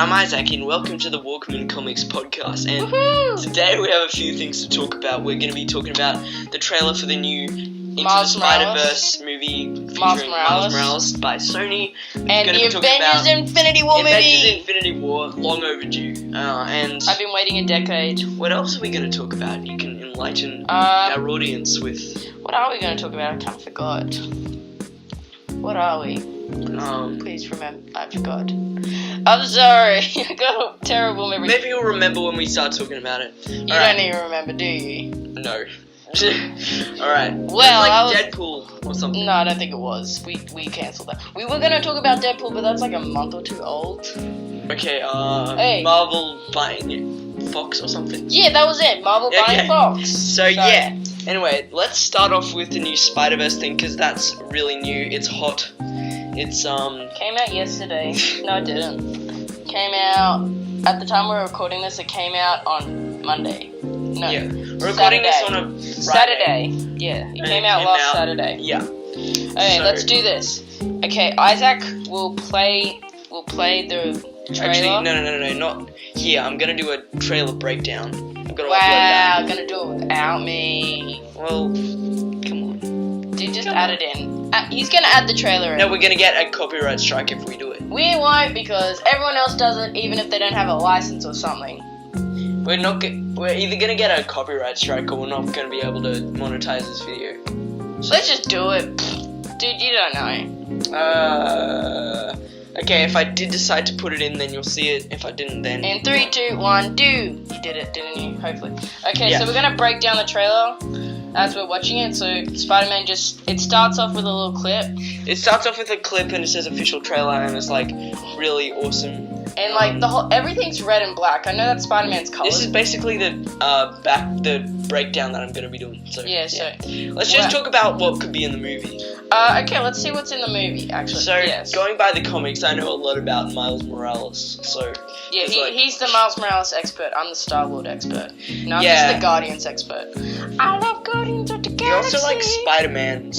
I'm Isaac, and welcome to the Walkmen Comics podcast. And Woohoo! today we have a few things to talk about. We're going to be talking about the trailer for the new Into the Miles Spider-Verse movie featuring Miles Morales by Sony. And the Avengers Infinity War movie. Avengers Infinity War, long overdue. And I've been waiting a decade. what else are we going to talk about? You can enlighten our audience with. What are we going to talk about? I kind of forgot. What are we? Please remember. I forgot. I'm sorry. I got a terrible memory. Maybe you'll remember when we start talking about it. You don't even remember, do you? No. Alright. Well, Deadpool or something. No, I don't think it was. We cancelled that. We were going to talk about Deadpool, but that's like a month or two old. Okay, Hey. Marvel buying Fox or something. Yeah, that was it. Marvel buying Fox. So yeah. Anyway, let's start off with the new Spider-Verse thing, because that's really new. It's hot. It's, Came out yesterday. No, it didn't. Came out, at the time we were recording this, it came out on Monday. No, yeah. We're recording this on a Friday. Saturday. Yeah, it came out last Saturday. Yeah. Okay, let's do this. Okay, Isaac will play the trailer. Actually, no, not here. I'm gonna do a trailer breakdown. I'm gonna upload Wow, that. gonna do it without me. Well, come on. Dude, just add it in. He's gonna add the trailer in. No, we're gonna get a copyright strike if we do it. We won't, because everyone else does it, even if they don't have a license or something. We're either gonna get a copyright strike or we're not gonna be able to monetize this video. So let's just do it. Dude, you don't know. Okay, if I did decide to put it in, then you'll see it. If I didn't, then... In 3, 2, 1, do! You did it, didn't you? Hopefully. Okay, Yeah. so we're gonna break down the trailer as we're watching it. So Spider-Man it starts off with a little clip. It starts off with a clip and it says official trailer, and it's like really awesome. And like everything's red and black. I know that's Spider-Man's color. This is basically the breakdown that I'm gonna be doing. So yeah. So let's just talk about what could be in the movie. Okay, let's see what's in the movie. Actually, So yes. going by the comics, I know a lot about Miles Morales. So yeah, it's he's the Miles Morales expert. I'm the Star-Lord expert. No, I'm Yeah. just the Guardians expert. I love Guardians of the Galaxy. you also like Spider-Man.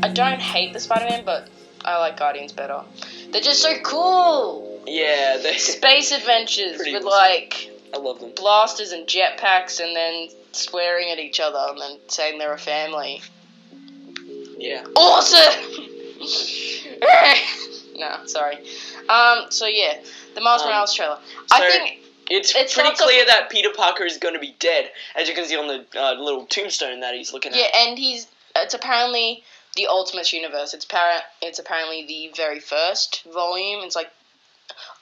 I don't hate the Spider-Man, but I like Guardians better. They're just so cool. Yeah, they Space adventures Pretty with awesome. like I love them. blasters and jetpacks, and then swearing at each other and then saying they're a family. Yeah. Awesome. No, sorry. So yeah, the Miles Morales trailer. I think it's pretty clear that Peter Parker is going to be dead, as you can see on the little tombstone that he's looking at. yeah, and it's apparently the Ultimate Universe. It's apparently the very first volume. It's like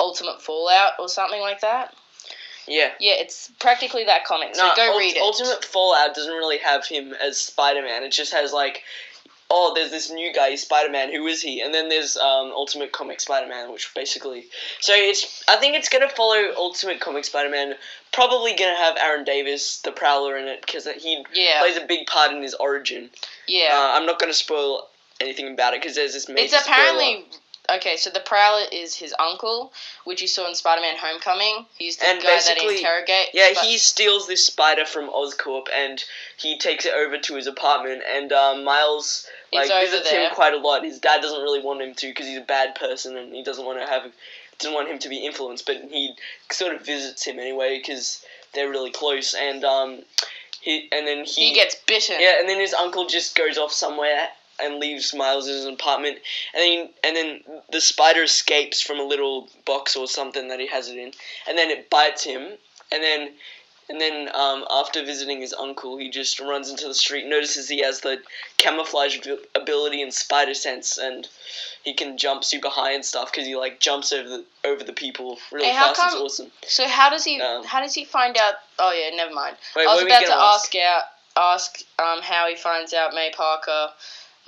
Ultimate Fallout or something like that. Yeah. Yeah, it's practically that comic. So go read it. Ultimate Fallout doesn't really have him as Spider-Man. It just has like, oh, there's this new guy, Spider-Man. Who is he? And then there's Ultimate Comic Spider-Man, which basically. So I think it's gonna follow Ultimate Comic Spider-Man. Probably gonna have Aaron Davis, the Prowler, in it, because he plays a big part in his origin. Yeah. I'm not gonna spoil anything about it because there's this major It's apparently spoiler. okay. So the Prowler is his uncle, which you saw in Spider-Man: Homecoming. He's the And guy that basically- he interrogates. Yeah, he steals this spider from Oscorp and he takes it over to his apartment. And Miles visits him quite a lot. His dad doesn't really want him to because he's a bad person and he doesn't want him to be influenced. But he sort of visits him anyway because they're really close. And he gets bitten. Yeah, and then his uncle just goes off somewhere and leaves Miles in his apartment, and then the spider escapes from a little box or something that he has it in, and then it bites him, and then after visiting his uncle, he just runs into the street, notices he has the camouflage ability and spider sense, and he can jump super high and stuff because he like jumps over the people really fast. It's awesome. So how does he find out? Oh yeah, never mind. Wait, I was what about are we to gonna ask how he finds out May Parker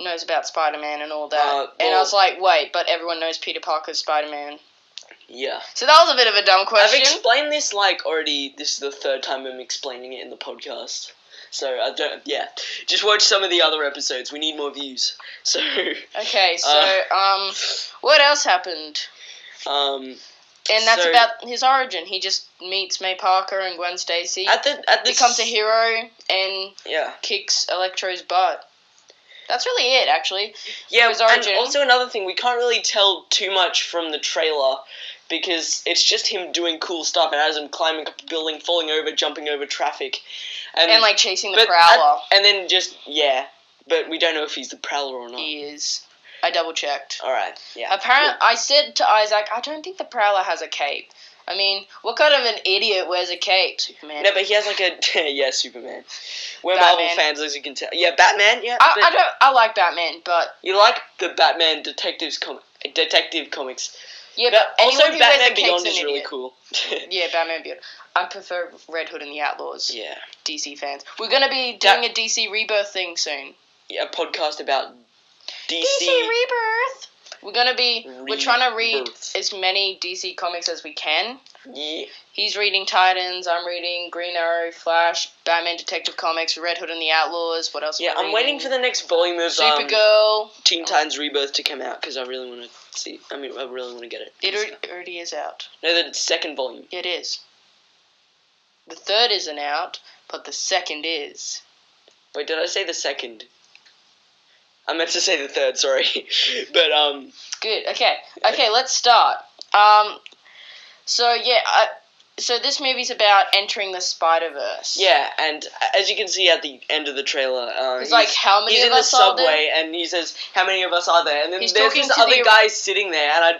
knows about Spider-Man and all that. And I was like, wait, but everyone knows Peter Parker's Spider-Man. Yeah. So that was a bit of a dumb question. I've explained this already. This is the third time I'm explaining it in the podcast. So just watch some of the other episodes. We need more views. So. Okay, so what else happened? And that's about his origin. He just meets May Parker and Gwen Stacy. Becomes a hero and kicks Electro's butt. That's really it, actually. Yeah, His and origin. also another thing, we can't really tell too much from the trailer because it's just him doing cool stuff and has him climbing up a building, falling over, jumping over traffic. And, like, chasing the Prowler. And then just, yeah. But we don't know if he's the Prowler or not. He is. I double-checked. Alright, yeah. Apparently, I said to Isaac, I don't think the Prowler has a cape. I mean, what kind of an idiot wears a cape, Superman? No, but he has like a... yeah, Superman. We're Batman. Marvel fans, as you can tell. Yeah, Batman, yeah. I like Batman, but... You like the Batman detective comics. Yeah, but also, anyone who wears a Batman cape's Beyond an is really idiot. cool. Yeah, Batman Beyond. I prefer Red Hood and the Outlaws. Yeah. DC fans. We're going to be doing a DC Rebirth thing soon. Yeah, a podcast about DC Rebirth! We're trying to read Rebirth. as many DC comics as we can. Yeah. He's reading Titans, I'm reading Green Arrow, Flash, Batman Detective Comics, Red Hood and the Outlaws, what else Yeah, am I I'm waiting for the next volume of Supergirl. Teen Titans Rebirth to come out, because I really want to see... I really want to get it. It already is out. No, the second volume. Yeah, it is. The third isn't out, but the second is. Wait, did I say the second? I meant to say the third, sorry. But, Good, okay, let's start. So this movie's about entering the Spider-Verse. yeah, and as you can see at the end of the trailer, It's like, how many he's of in the us are there? subway, and he says, how many of us are there? And then He's there's talking this to other the- guy sitting there, and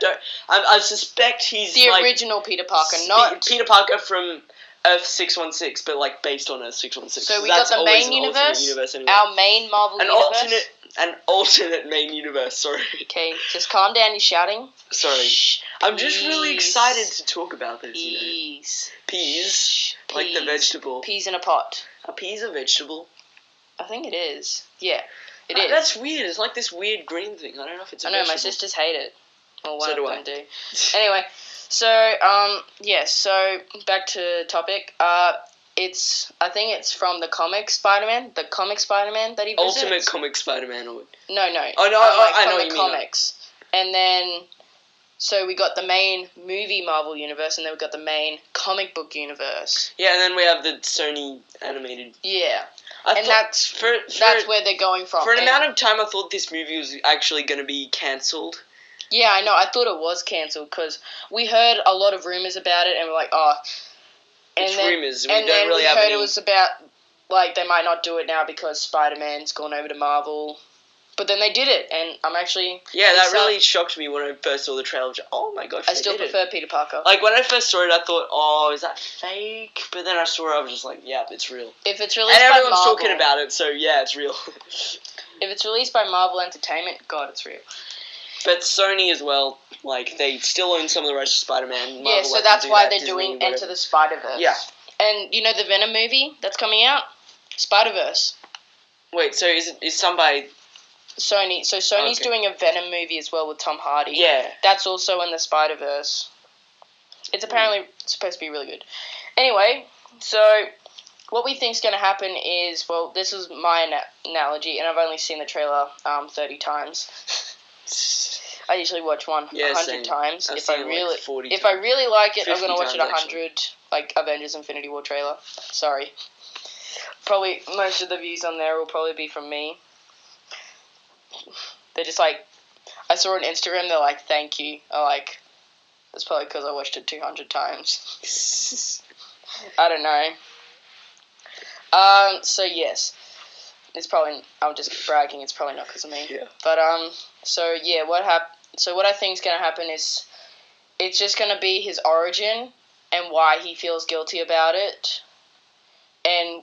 I suspect he's The like... original Peter Parker, not... Peter Parker from Earth 616, but like based on Earth 616. So we got the always main an alternate universe, anyway. our main Marvel universe. An alternate main universe, sorry. Okay, just calm down, you're shouting. Sorry. Shh, I'm just really peas. excited to talk about this, you know. Peas. Peas? Like the vegetable. Peas in a pot. Are peas a vegetable? I think it is. Yeah, it is. That's weird. It's like this weird green thing. I don't know if it's a I know, vegetable. my sisters hate it. Well, one So of do them I. do. Anyway, so back to topic. I think it's from the comic Spider-Man that he visits. Ultimate comic Spider-Man or... No. Oh, no, Like, I know from what the you mean. comics. And then, so we got the main movie Marvel universe, and then we got the main comic book universe. Yeah, and then we have the Sony animated... Yeah. I And thought- that's where they're going from. For an And- amount of time, I thought this movie was actually going to be cancelled. Yeah, I know. I thought it was cancelled because we heard a lot of rumors about it, and we're like, oh. It's rumours. We and don't then really we have heard any... it was about, like, they might not do it now because Spider-Man's gone over to Marvel. But then they did it, and I'm actually... Yeah, that really shocked me when I first saw the trailer. I was like, oh my gosh, I still prefer Peter Parker. Like, when I first saw it, I thought, oh, is that fake? But then I saw it, I was just like, yeah, it's real. If it's released And by everyone's Marvel, talking about it, so yeah, it's real. if it's released by Marvel Entertainment, God, it's real. But Sony as well, like, they still own some of the rights to Spider-Man. Yeah, so that's why they're doing Enter the Spider-Verse. Yeah. And you know the Venom movie that's coming out? Spider-Verse. Wait, so is somebody... Sony. So Sony's doing a Venom movie as well with Tom Hardy. Yeah. That's also in the Spider-Verse. It's apparently supposed to be really good. Anyway, so what we think's going to happen is, well, this is my analogy, and I've only seen the trailer 30 times. I usually watch one 100 same. times. I've If seen I it really, like 40 if I really like it, I'm 50 going to watch it times, 100. Like Avengers Infinity War trailer. Sorry. Probably most of the views on there will probably be from me. They're just like, I saw on Instagram, they're like, thank you. I'm like, that's probably because I watched it 200 times. I don't know. So yes. It's probably, I'm just bragging, it's probably not because of me. Yeah. But, so yeah, what I think is going to happen is, it's just going to be his origin and why he feels guilty about it. And,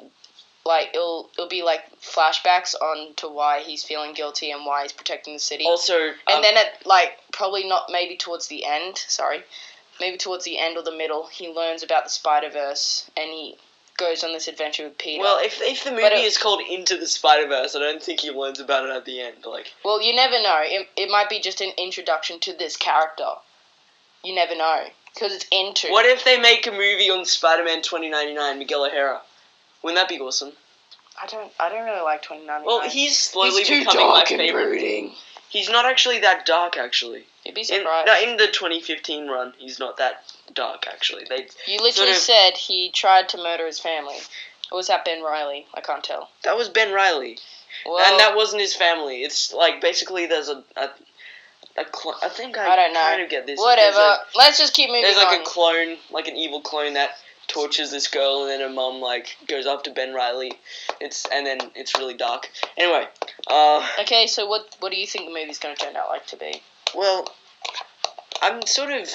like, it'll be, like, flashbacks on to why he's feeling guilty and why he's protecting the city. Also... and then at, like, probably not, maybe towards the end, maybe towards the end or the middle, he learns about the Spider-Verse and he goes on this adventure with Peter. Well, if the movie is called Into the Spider-Verse, I don't think he learns about it at the end. Like, well, you never know. It might be just an introduction to this character. You never know. Because it's into... What if they make a movie on Spider-Man 2099, Miguel O'Hara? Wouldn't that be awesome? I don't really like 2099. Well, he's slowly too becoming my dark and favorite. brooding. He's not actually that dark, actually. You'd be surprised. In the 2015 run, he's not that dark, actually. You literally said he tried to murder his family. Or was that Ben Reilly? I can't tell. That was Ben Reilly. Well, and that wasn't his family. It's like basically there's I think I don't know. kind of get this. Whatever. Let's just keep moving There's like on. a clone, like an evil clone that tortures this girl, and then her mum like goes after Ben Reilly. And then it's really dark. Anyway, Okay, so what do you think the movie's going to turn out like to be? well, I'm sort of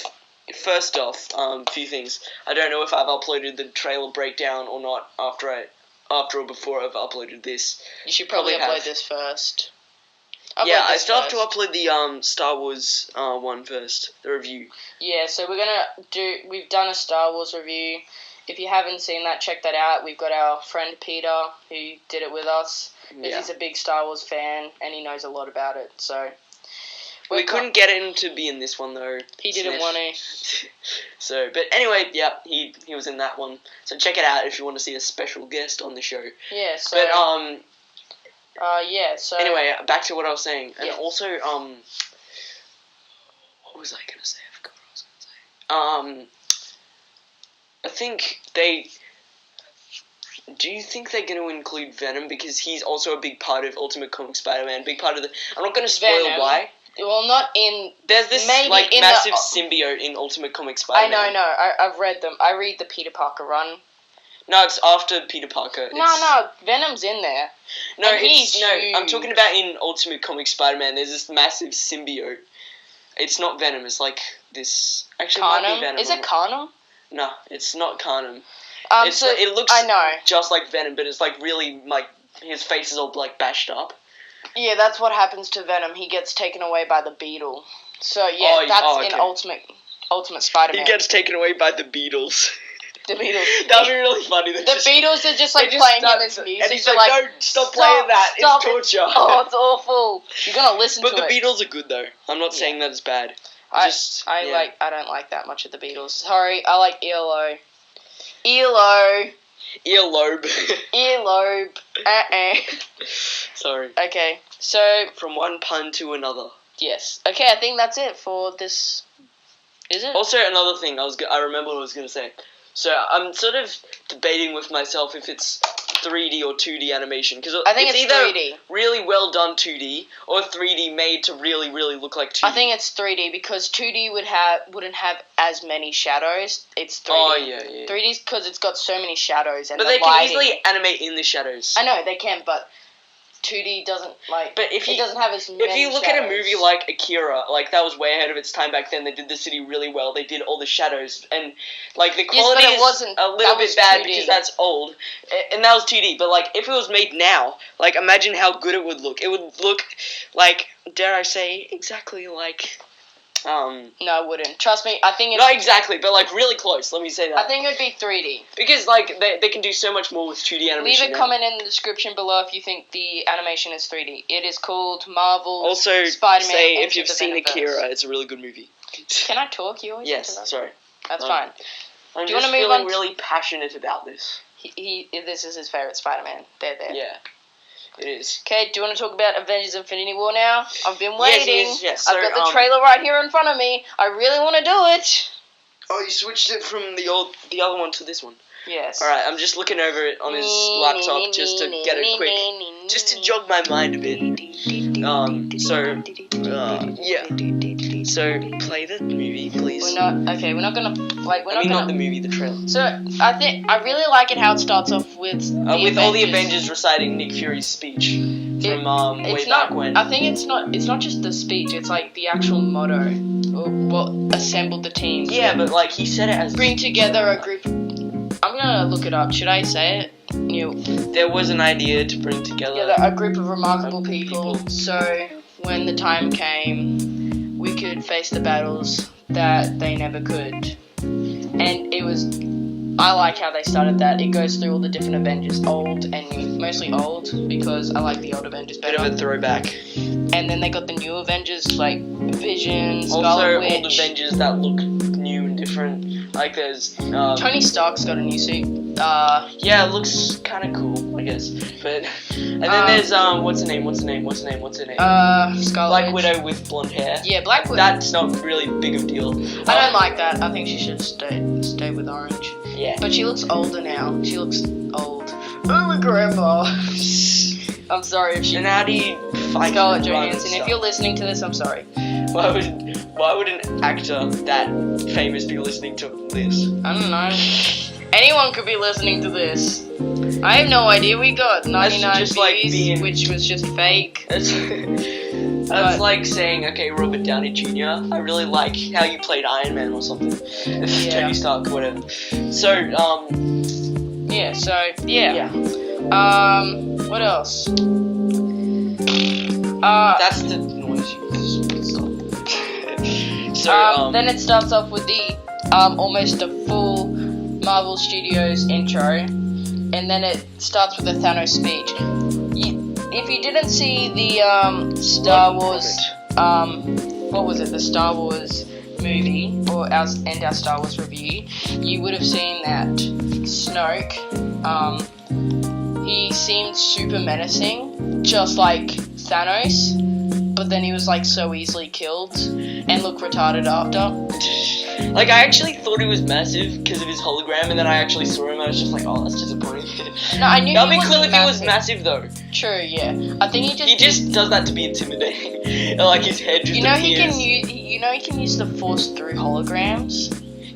first off, few things. I don't know if I've uploaded the trailer breakdown or not after or before I've uploaded this. You should probably Probably upload have. this first. Yeah, I this still have to first. upload the Star Wars one first, the review. Yeah, so we've done a Star Wars review. If you haven't seen that, check that out. We've got our friend Peter who did it with us. Yeah. He's a big Star Wars fan and he knows a lot about it. So We couldn't get him to be in this one though. He didn't Sniff. want to. So, but anyway, yeah, he was in that one. So check it out if you want to see a special guest on the show. Yeah. So. But Yeah. So. anyway, back to what I was saying, and Yeah. also what was I gonna say? I forgot what I was gonna say. I think they. Do you think they're going to include Venom because he's also a big part of Ultimate Comic Spider-Man? Big part of the. I'm not going to spoil Venom? why. Well, not in. There's this maybe like in massive the- symbiote in Ultimate Comic I Spider-Man. know. I've read them. I read the Peter Parker run. No, it's after Peter Parker. No, Venom's in there. No, And it's he's no. I'm huge. talking about in Ultimate Comic Spider-Man. There's this massive symbiote. It's not Venom. It's like this. Actually, it might be Carnum? Venom. Is it Carnum? No, it's not Carnum. So It looks I know. just like Venom, but it's like really like his face is all like bashed up. Yeah, that's what happens to Venom. He gets taken away by the Beetle. So yeah, in okay. Ultimate Spider-Man. He gets taken away by the Beatles. the Beatles. That'd be really funny. The Beatles are just like they playing start- him as music. and he's They're like, "No, stop playing that. stop It's it." torture." Oh, it's awful. You're gonna listen But to the it. Beatles are good though. I'm not saying that it's bad. I Yeah. don't like that much of the Beatles. Sorry, I like ELO. ELO. Earlobe. Earlobe. Sorry. Okay, so From one pun to another. yes. Okay, I think that's it for this. Is it? Also, another thing I remember what I was gonna say. So I'm sort of debating with myself if it's 3D or 2D animation because I think it's either 3D. really well done 2D or 3D made to really look like 2D. I think it's 3D because 2D wouldn't have as many shadows. It's 3D. Oh yeah. 3D's because it's got so many shadows and But the they can lighting. easily animate in the shadows. I know they can, but 2D doesn't like. But if it you doesn't have as many. If you look at a shadows. movie like Akira, like that was way ahead of its time back then. They did the city really well. They did all the shadows and like the quality but it is wasn't- a little that bit was bad 2D. because that's old, and that was 2D. But like if it was made now, like imagine how good it would look. It would look like, dare I say, exactly like No, it wouldn't. Trust me. I think it's. not exactly, but like really close. Let me say that. I think it would be 3D. Because like they can do so much more with 2D Leave animation. a now. comment in the description below if you think the animation is 3D. It is called Marvel. Also, Spider-Man say if Into you've the seen Venomverse. Akira, it's a really good movie. Can I talk? You always Yes, interrupt. sorry. That's Um, fine. I'm Do you just wanna move feeling on really passionate about this. This is his favorite Spider-Man. There. Yeah, it is. Okay, do you want to talk about Avengers Infinity War now? I've been waiting. Yes. I've So, got the trailer right here in front of me. I really want to do it. Oh, you switched it from the other one to this one. Yes. All right, I'm just looking over it on his laptop just to get it quick, just to jog my mind a bit. Yeah. So play the movie, please. We're not gonna like. We're I mean, not not the gonna. movie, the trailer. So I really like it how it starts off with All the Avengers reciting Nick Fury's speech from way It's back not. when. I think it's not just the speech. It's like the actual motto. Or what assembled the team. Yeah, but like he said it as Bring together a group. I'm gonna look it up. Should I say it? there was an idea to bring together. A group of remarkable people. So when the time came, we could face the battles that they never could. And it was. I like how they started that. It goes through all the different Avengers, old and new. Mostly old because I like the old Avengers Bit better. of a throwback. And then they got the new Avengers like Vision, Also, Scarlet old Witch. Avengers that look new and different. Like there's Tony Stark's got a new suit. yeah, it looks kind of cool, I guess. But and then there's what's her name? Scarlet Black Witch. Widow with blonde hair. Yeah, Black Widow. That's not really big of a deal. I don't like that. I think she should stay with orange. Yeah. But she looks older now. She looks old. Oh, my grandma. I'm sorry if she. And how do you fight Scarlett and run and Johansson, if stuff? you're listening to this, I'm sorry. Why would an actor that famous be listening to this? I don't know. Anyone could be listening to this. I have no idea. We got 99 just like views, being- which was just fake. That's like saying, okay, Robert Downey Jr., I really like how you played Iron Man or something. Tony Stark, whatever. So, Yeah. So yeah. What else? That's the noise you stop. So, then it starts off with the almost a full Marvel Studios intro, and then it starts with a Thanos speech. If you didn't see the Star Wars, what was it? The Star Wars movie our Star Wars review, you would have seen that Snoke, he seemed super menacing, just like Thanos, but then he was like so easily killed and looked retarded after. like, I actually thought he was massive because of his hologram, and then I actually saw him and I was just like, oh, that's disappointing. No, I knew That'd he be cool wasn't if he was massive, though. True, yeah. I think He just does that to be intimidating. Like, his head just appears. he can use the Force through holograms,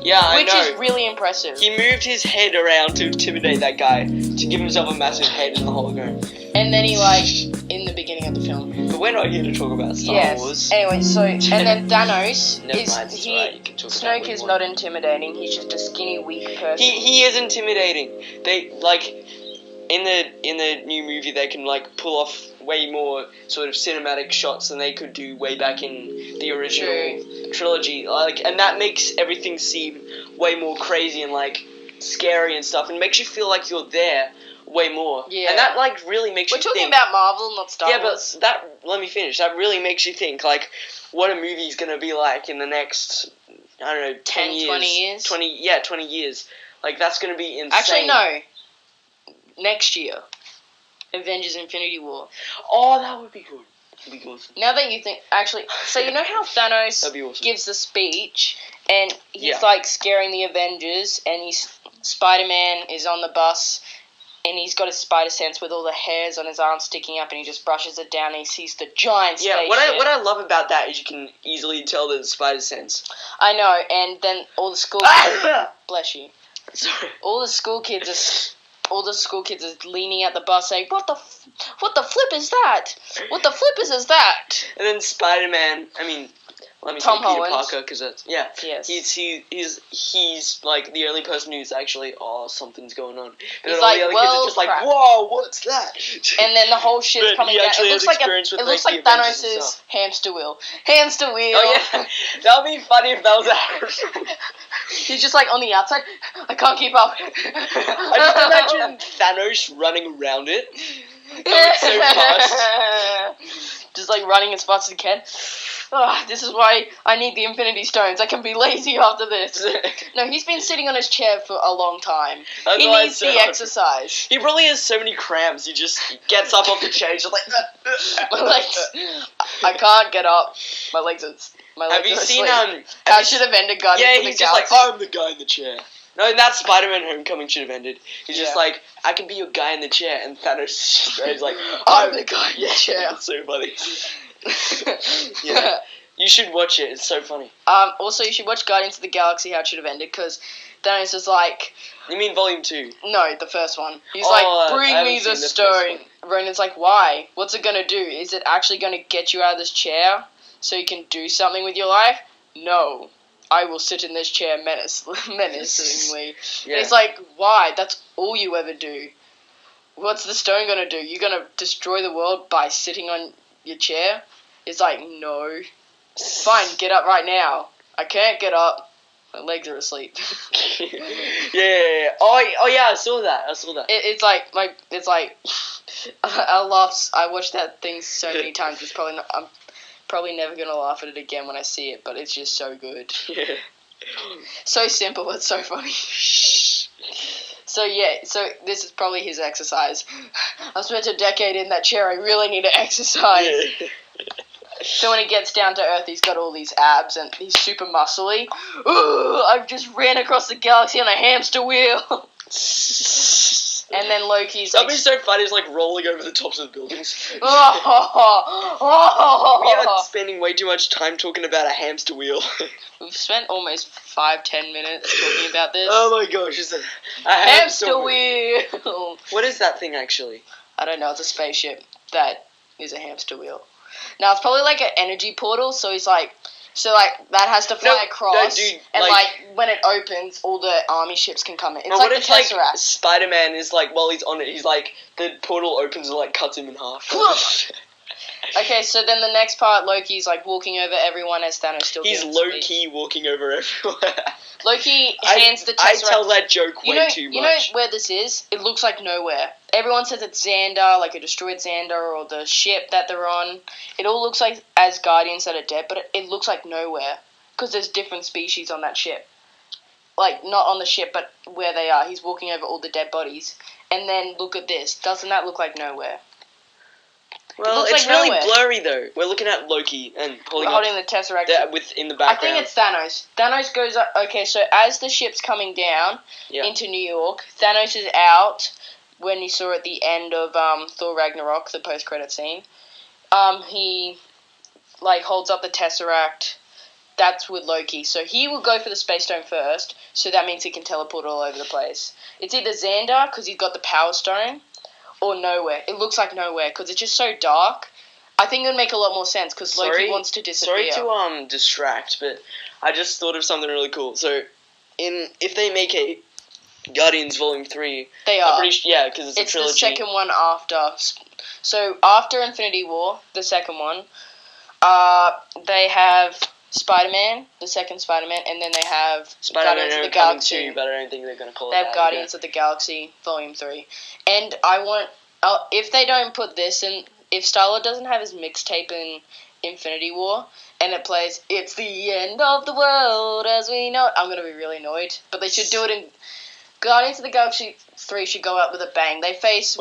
Yeah, I which know. is really impressive. He moved his head around to intimidate that guy, to give himself a massive head in the hologram. And then he, like, in the beginning of the film. But we're not here to talk about Star Wars. Anyway, so, and then Thanos Never is, mind, it's alright, you can talk about Snoke what you is want. not intimidating, he's just a skinny, weak person. He is intimidating. They, like, in the new movie, they can, like, pull off way more sort of cinematic shots than they could do way back in the original trilogy. Like, and that makes everything seem way more crazy and, like, scary and stuff, and makes you feel like you're there way more. Yeah. And that, like, really makes We're you talking think. about Marvel, not Star Wars. Yeah, but let me finish. That really makes you think, like, what a movie's gonna be like in the next, I don't know, 10 years. 20 years? 20 years. Like, that's gonna be insane. Actually, no. Next year. Avengers Infinity War. Oh, that would be good. That'd be awesome. Now that you think, actually, so you know how Thanos That'd be awesome. gives the speech, and he's Yeah. like scaring the Avengers, and Spider-Man is on the bus, and he's got his spider sense with all the hairs on his arm sticking up, and he just brushes it down, and he sees the giant Yeah, spaceship. what I love about that is you can easily tell that it's spider sense. I know, and then all the school bless you. Sorry. All the school kids are leaning at the bus saying, what the flip is that? What the flip is that? And then Spider-Man, I mean, let me Tom say Peter Holland. Parker, because that's, yeah. Yes. He's like the only person who's actually, oh, something's going on. And He's then all like, the other well, kids are just like, crap. whoa, what's that? And then the whole shit's But coming he down. actually It looks has like experience with, it looks like, like the Avengers and Thanos' stuff. hamster wheel. Hamster wheel. Oh yeah, that would be funny if that was a He's just like on the outside. I can't keep up. I just imagine Thanos running around it. Going so fast. Just like running as fast as he can. Oh, this is why I need the Infinity Stones. I can be lazy after this. No, he's been sitting on his chair for a long time. That's He why needs it's so the hard. exercise. He probably has so many cramps. He just gets up off the chair. He's just like. My legs. I can't get up. My legs are. Have you seen How should have ended Guardians Yeah, of the he's just like, Galaxy? I'm the guy in the chair. No, that's Spider-Man Homecoming should have ended. He's just Yeah. like, I can be your guy in the chair, and Thanos is like, I'm the guy in the Yeah, chair. It's so funny. Yeah, you should watch it. It's so funny. Also, you should watch Guardians of the Galaxy. How it should have ended, because Thanos is like, You mean Volume 2? no, the first one. He's Oh, like, I bring haven't me seen the the stone. first Ronan's like, why? What's it gonna do? Is it actually gonna get you out of this chair so you can do something with your life? No. I will sit in this chair menacingly. Yeah. And he's like, why? That's all you ever do. What's the stone gonna do? You're gonna destroy the world by sitting on your chair? It's like, no. Fine, get up right now. I can't get up. My legs are asleep. Yeah. Oh yeah, I saw that. It's like I laugh. I watched that thing so many times. I'm probably never gonna laugh at it again when I see it, but it's just so good. Yeah. So simple, but so funny. So yeah, so this is probably his exercise. I've spent a decade in that chair. I really need to exercise. Yeah. So when he gets down to Earth, he's got all these abs and he's super muscly. Ooh, I've just ran across the galaxy on a hamster wheel. And then Loki's That'd like... be so funny, it's like rolling over the tops of buildings. We are Oh. spending way too much time talking about a hamster wheel. We've spent almost 5-10 minutes talking about this. Oh my gosh, it's a Hamster wheel! What is that thing actually? I don't know, it's a spaceship that is a hamster wheel. Now, it's probably like an energy portal, so he's like... So, like, that has to fly across, dude, and, like, when it opens, all the army ships can come in. It's like what the if, like, Tesseract. Spider-Man is, like, while he's on it, he's, like, the portal opens and, like, cuts him in half. Okay, so then the next part, Loki's, like, walking over everyone as Thanos still He's gets low-key walking over everyone. Loki hands the Tesseract... I tell that joke way too much. You know where this is? It looks like nowhere. Everyone says it's Xandar, like a destroyed Xandar, or the ship that they're on. It all looks like Asgardians that are dead, but it looks like nowhere. Because there's different species on that ship. Like, not on the ship, but where they are. He's walking over all the dead bodies. And then, look at this. Doesn't that look like nowhere? Well, it's like really blurry, though. We're looking at Loki and holding the Tesseract. In the background. I think it's Thanos. Thanos goes up... Okay, so as the ship's coming down into New York, Thanos is out when you saw at the end of Thor Ragnarok, the post-credit scene. He, like, holds up the Tesseract. That's with Loki. So he will go for the Space Stone first, so that means he can teleport all over the place. It's either Xandar, because he's got the Power Stone, or nowhere. It looks like nowhere, because it's just so dark. I think it would make a lot more sense, because Loki wants to disappear. Sorry to distract, but I just thought of something really cool. So, if they make a Guardians Volume 3... They are. because it's a trilogy. It's the second one after. So, after Infinity War, the second one, they have... Spider-Man, the second Spider-Man, and then they have Guardians of the Galaxy. But I don't think they're going to call it that. They have Guardians of the Galaxy Volume 3. And I want... if they don't put this in... If Star-Lord doesn't have his mixtape in Infinity War, and it plays, "It's the end of the world as we know it," I'm going to be really annoyed. But they should do it in... Guardians of the Galaxy 3 should go out with a bang. They face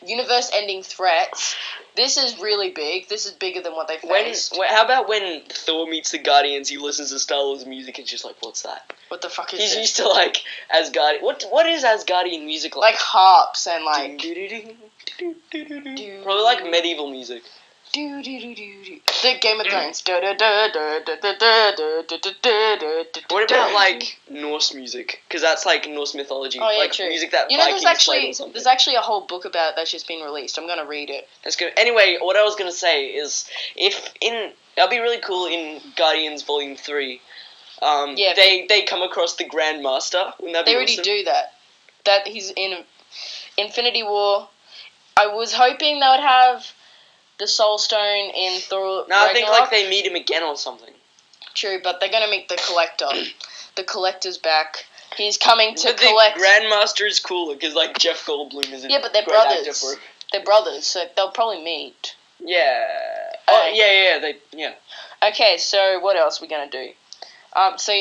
universe-ending threats. This is really big. This is bigger than what they faced. How about when Thor meets the Guardians, he listens to Star-Lord's music and just like, what's that? What the fuck is He's this? used to, like, Asgardian... What is Asgardian music like? Like harps and, like... Probably like medieval music. The Game of Thrones. What about, like, Norse music? Because that's, like, Norse mythology. Oh, yeah, like, true. music that you know, Vikings played or something. there's actually a whole book about it that's just been released. I'm going to read it. That's good. Anyway, what I was going to say is, that'd be really cool in Guardians Volume 3. They come across the Grand Master. Wouldn't that be awesome? They already do that. That he's in Infinity War. I was hoping they would have the Soul Stone in Thor Ragnarok. I think like they meet him again or something. True, but they're gonna meet the Collector. The Collector's back. He's coming to collect. The Grandmaster is cooler because like Jeff Goldblum is a but they're great brothers. actor for it. They're brothers, so they'll probably meet. Yeah. Yeah. Okay, so what else are we gonna do? So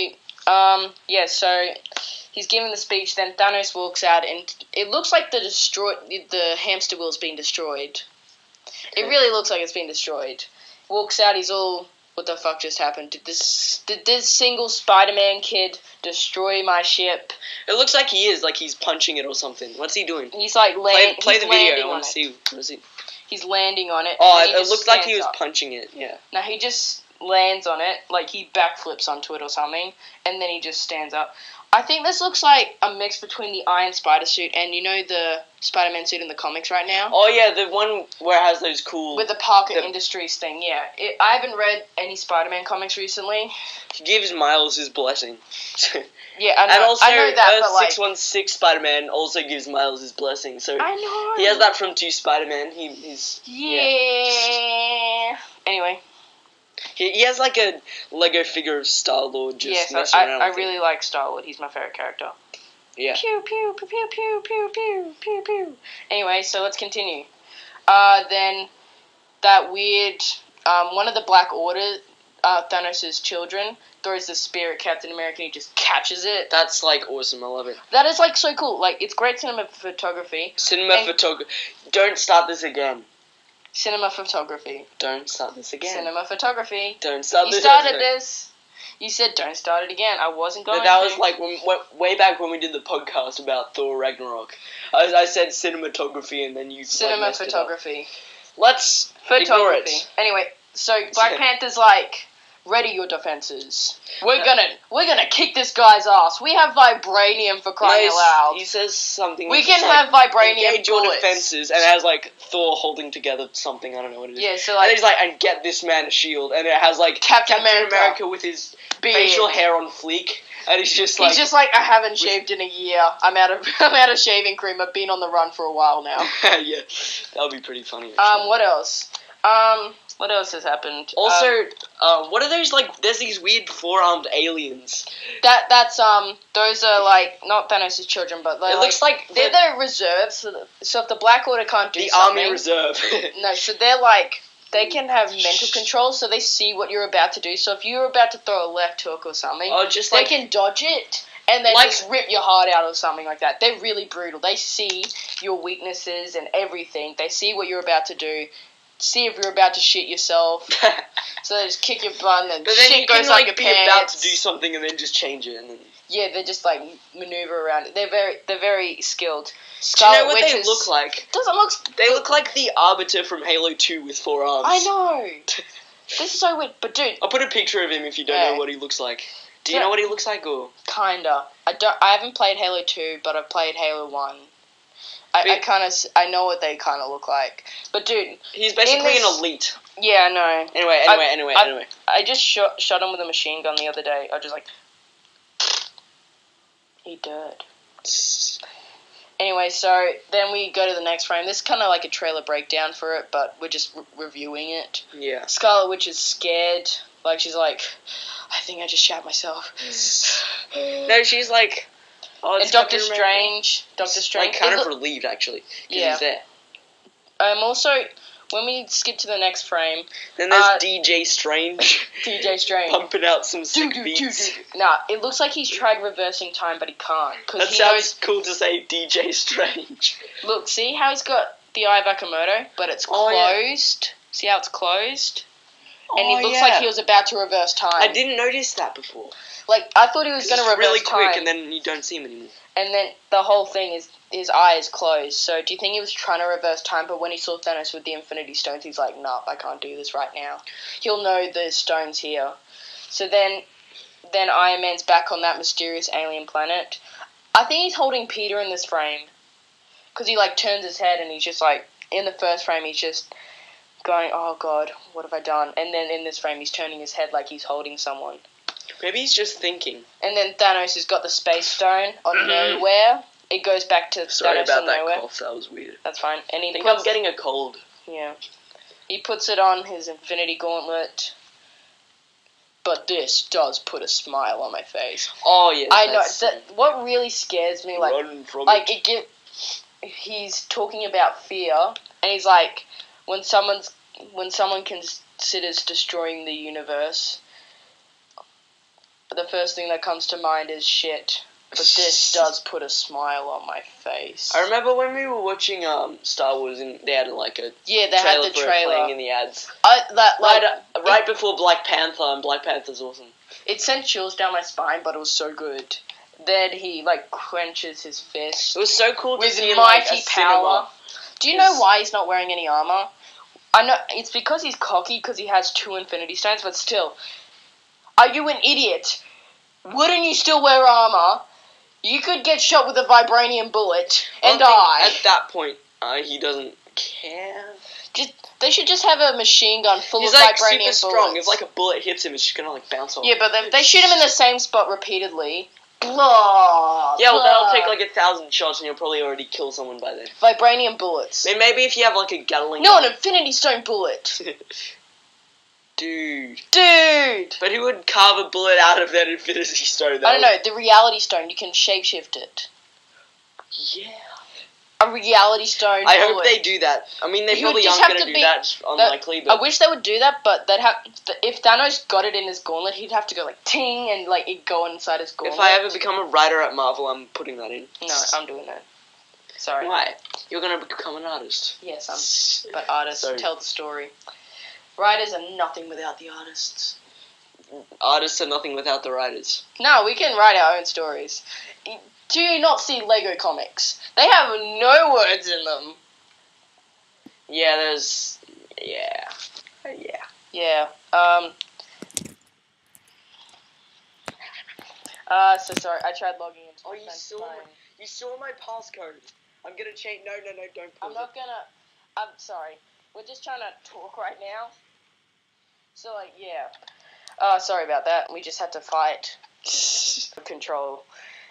he's giving the speech. Then Thanos walks out, and it looks like the hamster wheel's been destroyed. It really looks like it's been destroyed. Walks out, he's all, what the fuck just happened? Did this single Spider-Man kid destroy my ship? It looks like he is, like he's punching it or something. What's he doing? He's like play the video. I want to see. He's landing on it. Oh, it looked like he was punching it. Yeah. No, he just lands on it, like he backflips onto it or something, and then he just stands up. I think this looks like a mix between the Iron Spider suit and, you know, the Spider-Man suit in the comics right now? Oh, yeah, the one where it has those cool... With the Parker Industries thing, yeah. I haven't read any Spider-Man comics recently. He gives Miles his blessing. Yeah, I know, and also, I know that, but 616 Spider-Man also gives Miles his blessing, so... I know! He has that from 2 Spider-Man. He's... Yeah. Anyway... He has like a Lego figure of Star-Lord just messing around with I really like Star-Lord. He's my favorite character. Yeah. Pew, pew, pew, pew, pew, pew, pew, pew, pew. Anyway, so let's continue. Then that weird, one of the Black Order, Thanos' children, throws the spear at Captain America and he just catches it. That's like awesome. I love it. That is like so cool. Like, it's great cinematography. Don't start this again. Cinematography. Don't start this again. Cinematography. Don't start this. You started this. You said don't start it again. I wasn't going But that to. was like way back when we did the podcast about Thor Ragnarok. I said cinematography and then you messed it up. Cinematography. Let's ignore it. Anyway, so Black Panther's like, ready your defenses. We're gonna kick this guy's ass. We have vibranium for crying out loud. He says something. We can have vibranium engage your bullets. defenses, and it has like Thor holding together something. I don't know what it is. Yeah, so like, and he's like, and get this man a shield, and it has like Captain America with his beard. facial hair on fleek, and he's just like, I haven't shaved in a year. I'm out of shaving cream. I've been on the run for a while now. yeah, that would be pretty funny. Actually. What else? What else has happened? Also, what are those, like, there's these weird four-armed aliens. That's those are, like, not Thanos' children, but they're, looks like they're the reserves, so if the Black Order can't do something... The Army Reserve. No, so they're, like, they can have mental control, so they see what you're about to do, so if you're about to throw a left hook or something, they can dodge it, and then just rip your heart out or something like that. They're really brutal. They see your weaknesses and everything. They see what you're about to do, see if you're about to shit yourself. So they just kick your butt and then shit goes up your pants. Be about to do something and then just change it. And then... Yeah, they just like maneuver around it. They're very skilled. Do you know what they look like? Doesn't look. They look like the Arbiter from Halo 2 with 4 arms. I know. This is so weird, but dude. I'll put a picture of him if you don't know what he looks like. Do you know what he looks like, or? Kinda. I haven't played Halo 2, but I've played Halo 1. I know what they kind of look like. But dude, he's basically an elite. Yeah, I know. Anyway. I just shot him with a machine gun the other day. I was just like, he died. Anyway, so then we go to the next frame. This is kind of like a trailer breakdown for it, but we're just reviewing it. Yeah. Scarlet Witch is scared. Like, she's like, I think I just shat myself. No, she's like... Oh, and Doctor Strange, like, kind of relieved, actually, because he's there. Also, when we skip to the next frame... Then there's DJ Strange. DJ Strange. Pumping out some sick beats. Nah, it looks like he's tried reversing time, but he can't. That sounds cool to say, DJ Strange. Look, see how he's got the eye of Akamoto, but it's closed? Yeah. See how it's closed? And it looks like he was about to reverse time. I didn't notice that before. Like, I thought he was going to reverse really time. quick, and then you don't see him anymore. And then the whole thing is his eye is closed. So do you think he was trying to reverse time, but when he saw Thanos with the Infinity Stones, he's like, nah, I can't do this right now. He'll know the stone's here. So then Iron Man's back on that mysterious alien planet. I think he's holding Peter in this frame. Because he, like, turns his head, and he's just, like, in the first frame, he's just going, oh, God, what have I done? And then in this frame, he's turning his head like he's holding someone. Maybe he's just thinking. And then Thanos has got the Space Stone on Nowhere. It goes back to Sorry Thanos about on that Nowhere. cough, that was weird. That's fine. And he I think I'm getting a cold. Yeah. He puts it on his Infinity Gauntlet. But this does put a smile on my face. Oh, yeah. I know. What really scares me, like... Run from it. He's talking about fear, and he's like, when someone considers destroying the universe... The first thing that comes to mind is shit. But this does put a smile on my face. I remember when we were watching Star Wars and they had like a they had the trailer playing in the ads. Right before Black Panther, and Black Panther's awesome. It sent chills down my spine, but it was so good. Then he like clenches his fist. It was so cool to see him mighty power. Do you know why he's not wearing any armor? I know it's because he's cocky because he has 2 Infinity Stones, but still. Are you an idiot? Wouldn't you still wear armor? You could get shot with a vibranium bullet and die. At that point, he doesn't care. They should just have a machine gun full of vibranium vibranium bullets. He's like super strong. If like a bullet hits him, it's just gonna like bounce off. Yeah, but they shoot him in the same spot repeatedly. Blah. Yeah, well, that'll take like 1,000 shots, and you'll probably already kill someone by then. Vibranium bullets. Maybe if you have like a Gatling gun. An Infinity Stone bullet. Dude. But who would carve a bullet out of that Infinity Stone? I don't know. The Reality Stone, you can shapeshift it. Yeah. A Reality Stone I hope they do that. I mean, they probably aren't going to do that. It's unlikely, but... I wish they would do that, but if Thanos got it in his gauntlet, he'd have to go like, ting, and like it go inside his gauntlet. If I ever become a writer at Marvel, I'm putting that in. No, I'm doing that. Sorry. Why? You're going to become an artist. Yes, but artists tell the story. Writers are nothing without the artists. artists are nothing without the writers. No, we can write our own stories. Do you not see Lego comics? They have no words in them. Yeah, there's... Yeah. Yeah. Yeah. So sorry, I tried logging into Oh, my you friend's saw phone. you saw my passcode. I'm gonna change. No, don't pause I'm not gonna. I'm sorry. We're just trying to talk right now. So yeah. Sorry about that. We just had to fight. Control.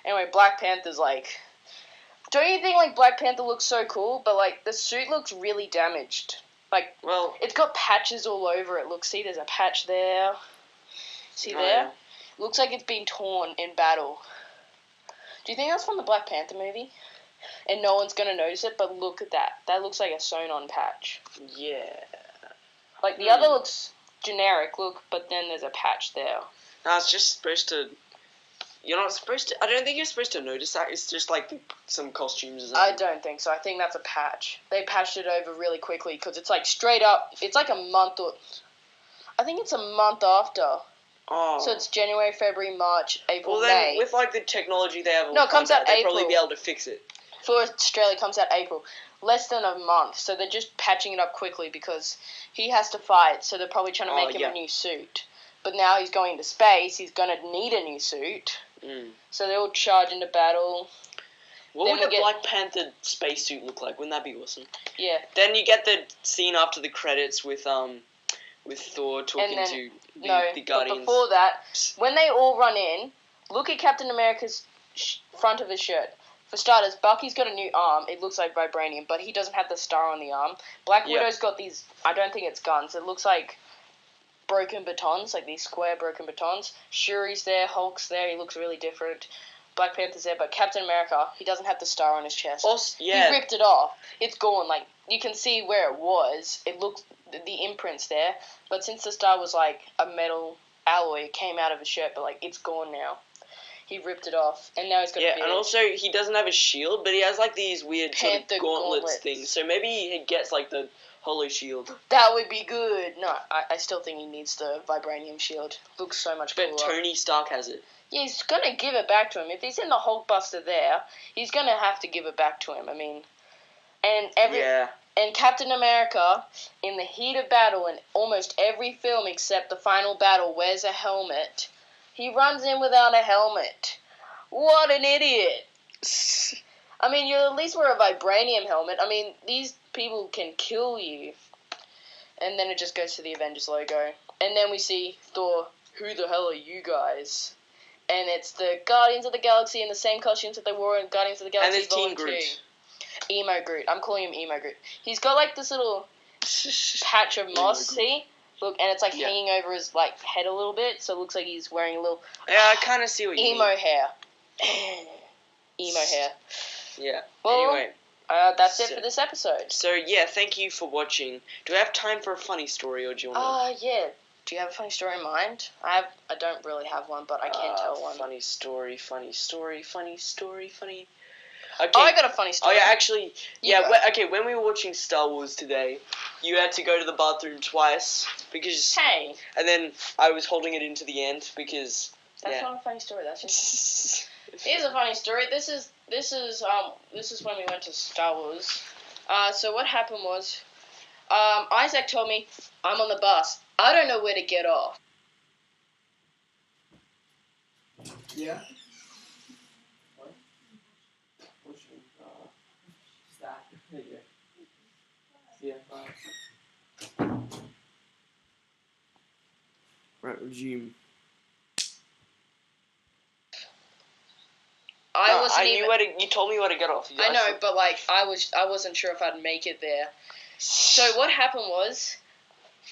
Anyway, Black Panther's like. Don't you think like Black Panther looks so cool? But like the suit looks really damaged. Like, well, it's got patches all over it. Look, see, there's a patch there. See there? Yeah. Looks like it's been torn in battle. Do you think that's from the Black Panther movie? And no one's gonna notice it, but look at that. That looks like a sewn-on patch. Yeah. Like, the other looks generic, look, but then there's a patch there. No, it's just supposed to... You're not supposed to... I don't think you're supposed to notice that. It's just, like, some costumes or something. I don't think so. I think that's a patch. They patched it over really quickly, because it's, like, straight up... It's, like, a month or... I think it's a month after. Oh. So it's January, February, March, April, Well, then, May. with, like, the technology they have... No, it comes out they'll April. probably be able to fix it. For Australia, comes out April. Less than a month. So they're just patching it up quickly, because he has to fight, so they're probably trying to make him a new suit. But now he's going into space, he's going to need a new suit. So they all charge into battle. What would a Black Panther spacesuit look like? Wouldn't that be awesome? Yeah. Then you get the scene after the credits with Thor talking to the Guardians. But before that, when they all run in, look at Captain America's front of his shirt. For starters, Bucky's got a new arm. It looks like vibranium, but he doesn't have the star on the arm. Black Widow's got these, I don't think it's guns. It looks like broken batons, like these square broken batons. Shuri's there, Hulk's there, he looks really different. Black Panther's there, but Captain America, he doesn't have the star on his chest. He ripped it off. It's gone. Like, you can see where it was. It looks, the imprint's there, but since the star was like a metal alloy, it came out of his shirt, but like, it's gone now. He ripped it off, and now he's got a beard. And also, he doesn't have a shield, but he has like these weird sort of gauntlets things, so maybe he gets like the Hollow Shield. That would be good. No, I still think he needs the vibranium shield. Looks so much cooler. But Tony Stark has it. Yeah, he's gonna give it back to him. If he's in the Hulkbuster there, he's gonna have to give it back to him. I mean, and Captain America, in the heat of battle, in almost every film except the final battle, wears a helmet. He runs in without a helmet. What an idiot! I mean, you at least wear a vibranium helmet. I mean, these people can kill you. And then it just goes to the Avengers logo. And then we see Thor, who the hell are you guys? And it's the Guardians of the Galaxy in the same costumes that they wore in Guardians of the Galaxy Volume 2. And there's Team Groot. Emo Groot. I'm calling him Emo Groot. He's got like this little patch of moss, see? Look, and it's like hanging over his like head a little bit, so it looks like he's wearing a little... Yeah, I kind of see what you mean. Emo hair. Emo hair. Yeah. Well, anyway. That's it for this episode. So, yeah, thank you for watching. Do we have time for a funny story, or do you want to... yeah. Do you have a funny story in mind? I don't really have one, but I can tell one. Funny story. Okay. Oh, I got a funny story. Oh, yeah, actually, when we were watching Star Wars today, you had to go to the bathroom twice, because... Hey! And then I was holding it into the end, because... That's not a funny story, that's just... Here's a funny story. This is when we went to Star Wars. So what happened was, Isaac told me, I'm on the bus. I don't know where to get off. Yeah? What? What's that? There you go. Yeah, bye. Right, resume. You told me where to get off. I know, but like I wasn't sure if I'd make it there. So what happened was,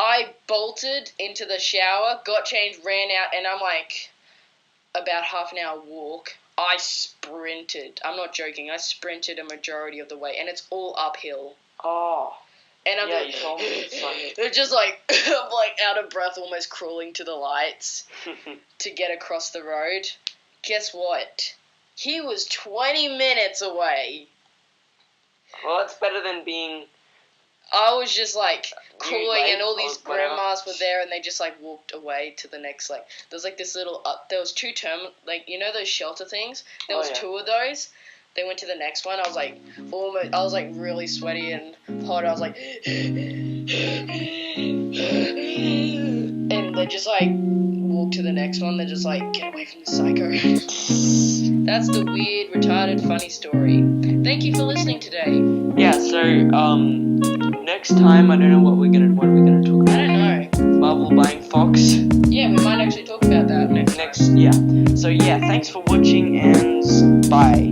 I bolted into the shower, got changed, ran out, and I'm like, about half an hour walk. I sprinted. I'm not joking. I sprinted a majority of the way, and it's all uphill. Oh. And I'm you told me. It's funny. They're just like, I'm like out of breath, almost crawling to the lights to get across the road. Guess what? He was 20 minutes away. Well, that's better than being I was just like cooling, wait, and all these whatever. grandmas were there, and they just like walked away to the next like. There was like this little there was two like those shelter things. There was two of those. They went to the next one. I was like almost. I was like really sweaty and hot. I was like, and they just like walked to the next one. They're just like, get away from the psycho. That's the weird, retarded, funny story. Thank you for listening today. Yeah. So next time I don't know what are we gonna talk about. I don't know. Marvel buying Fox. Yeah, we might actually talk about that next. Yeah. So yeah, thanks for watching and bye.